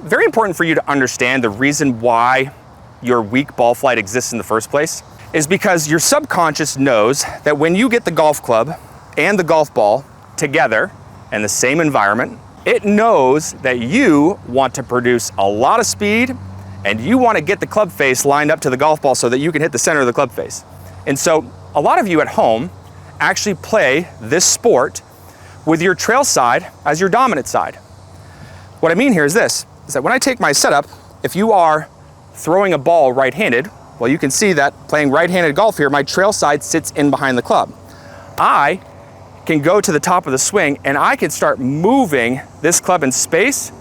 very important for you to understand the reason why your weak ball flight exists in the first place is because your subconscious knows that when you get the golf club and the golf ball together in the same environment, it knows that you want to produce a lot of speed and you want to get the club face lined up to the golf ball so that you can hit the center of the club face. And so a lot of you at home actually play this sport with your trail side as your dominant side. What I mean here is this, is that when I take my setup, if you are throwing a ball right-handed, well, you can see that playing right-handed golf here, my trail side sits in behind the club. I can go to the top of the swing and I can start moving this club in space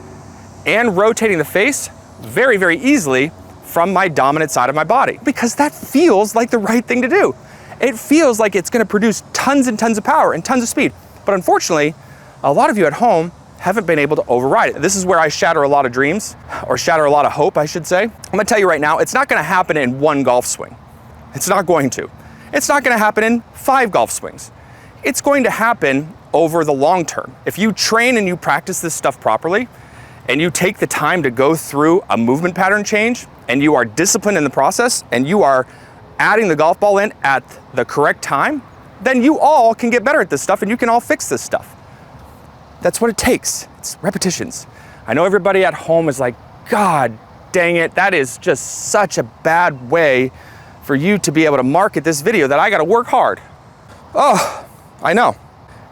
and rotating the face very, very easily from my dominant side of my body, because that feels like the right thing to do. It feels like it's gonna produce tons and tons of power and tons of speed. But unfortunately, a lot of you at home haven't been able to override it. This is where I shatter a lot of dreams, or shatter a lot of hope, I should say. I'm gonna tell you right now, it's not gonna happen in one golf swing. It's not going to. It's not gonna happen in 5 golf swings. It's going to happen over the long term. If you train and you practice this stuff properly, and you take the time to go through a movement pattern change, and you are disciplined in the process, and you are adding the golf ball in at the correct time, then you all can get better at this stuff and you can all fix this stuff. That's what it takes. It's repetitions. I know everybody at home is like, God dang it, that is just such a bad way for you to be able to market this video that I gotta work hard. Oh, I know.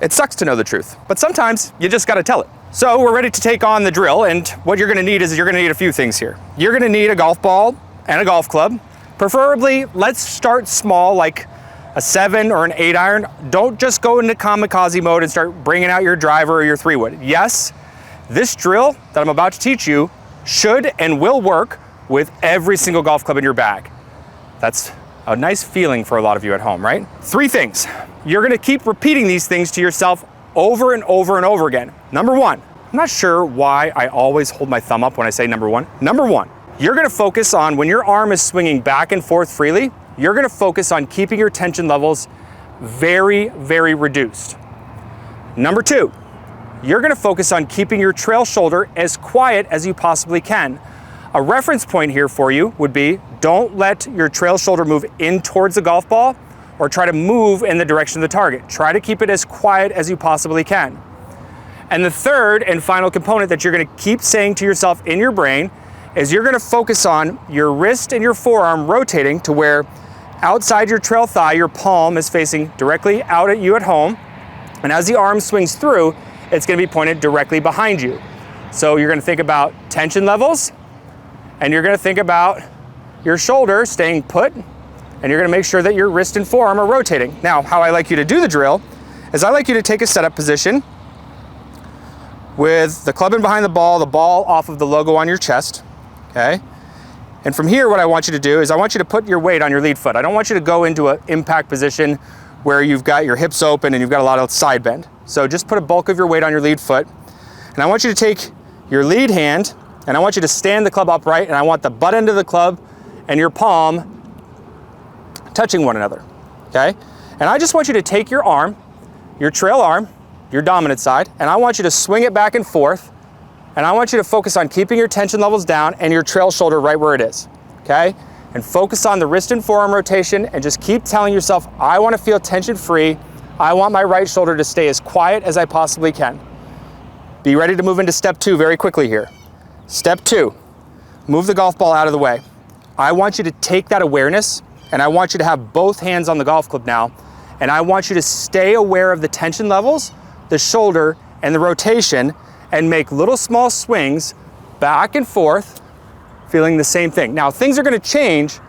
It sucks to know the truth, but sometimes you just gotta tell it. So we're ready to take on the drill, and what you're gonna need is you're gonna need a few things here. You're gonna need a golf ball and a golf club. Preferably, let's start small, like a 7 or an 8 iron. Don't just go into kamikaze mode and start bringing out your driver or your 3-wood. Yes, this drill that I'm about to teach you should and will work with every single golf club in your bag. That's a nice feeling for a lot of you at home, right? 3 things. You're gonna keep repeating these things to yourself over and over and over again. Number 1, I'm not sure why I always hold my thumb up when I say number 1. Number 1, you're gonna focus on when your arm is swinging back and forth freely, you're gonna focus on keeping your tension levels very, very reduced. Number 2, you're gonna focus on keeping your trail shoulder as quiet as you possibly can. A reference point here for you would be, don't let your trail shoulder move in towards the golf ball or try to move in the direction of the target. Try to keep it as quiet as you possibly can. And the third and final component that you're gonna keep saying to yourself in your brain is you're gonna focus on your wrist and your forearm rotating to where outside your trail thigh, your palm is facing directly out at you at home. And as the arm swings through, it's gonna be pointed directly behind you. So you're gonna think about tension levels, and you're gonna think about your shoulder staying put, and you're gonna make sure that your wrist and forearm are rotating. Now, how I like you to do the drill is I like you to take a setup position with the club in behind the ball off of the logo on your chest, okay? And from here, what I want you to do is I want you to put your weight on your lead foot. I don't want you to go into an impact position where you've got your hips open and you've got a lot of side bend. So just put a bulk of your weight on your lead foot. And I want you to take your lead hand and I want you to stand the club upright, and I want the butt end of the club and your palm touching one another, okay? And I just want you to take your arm, your trail arm, your dominant side, and I want you to swing it back and forth, and I want you to focus on keeping your tension levels down and your trail shoulder right where it is, okay? And focus on the wrist and forearm rotation, and just keep telling yourself, I wanna feel tension free. I want my right shoulder to stay as quiet as I possibly can. Be ready to move into step 2 very quickly here. Step 2, move the golf ball out of the way. I want you to take that awareness, and I want you to have both hands on the golf club now, and I want you to stay aware of the tension levels, the shoulder, and the rotation, and make little small swings back and forth, feeling the same thing. Now, things are gonna change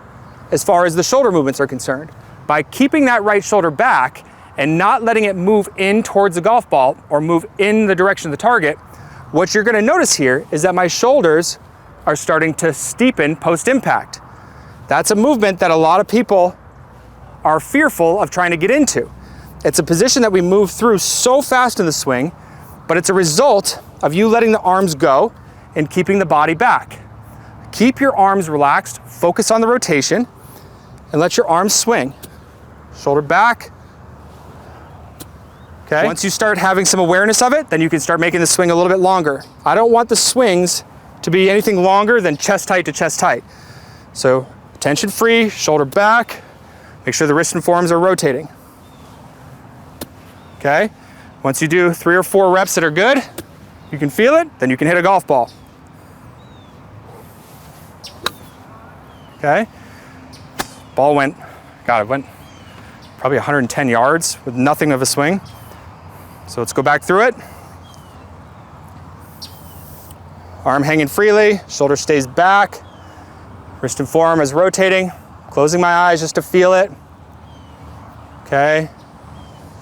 as far as the shoulder movements are concerned. By keeping that right shoulder back and not letting it move in towards the golf ball or move in the direction of the target, what you're gonna notice here is that my shoulders are starting to steepen post-impact. That's a movement that a lot of people are fearful of trying to get into. It's a position that we move through so fast in the swing, but it's a result of you letting the arms go and keeping the body back. Keep your arms relaxed, focus on the rotation, and let your arms swing. Shoulder back. Okay. Once you start having some awareness of it, then you can start making the swing a little bit longer. I don't want the swings to be anything longer than chest height to chest height. So tension free, shoulder back, make sure the wrist and forearms are rotating. Okay? Once you do 3 or 4 reps that are good, you can feel it, then you can hit a golf ball. Okay? Ball went, God, it went probably 110 yards with nothing of a swing. So let's go back through it. Arm hanging freely, shoulder stays back, wrist and forearm is rotating, closing my eyes just to feel it. Okay,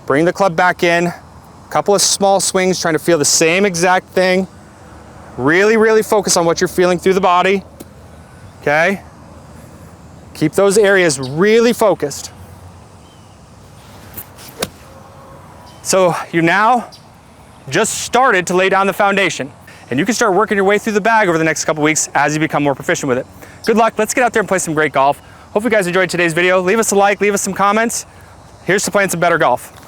bring the club back in, a couple of small swings trying to feel the same exact thing. Really, really focus on what you're feeling through the body. Okay, keep those areas really focused. So you now just started to lay down the foundation. And you can start working your way through the bag over the next couple weeks as you become more proficient with it. Good luck, let's get out there and play some great golf. Hope you guys enjoyed today's video. Leave us a like, leave us some comments. Here's to playing some better golf.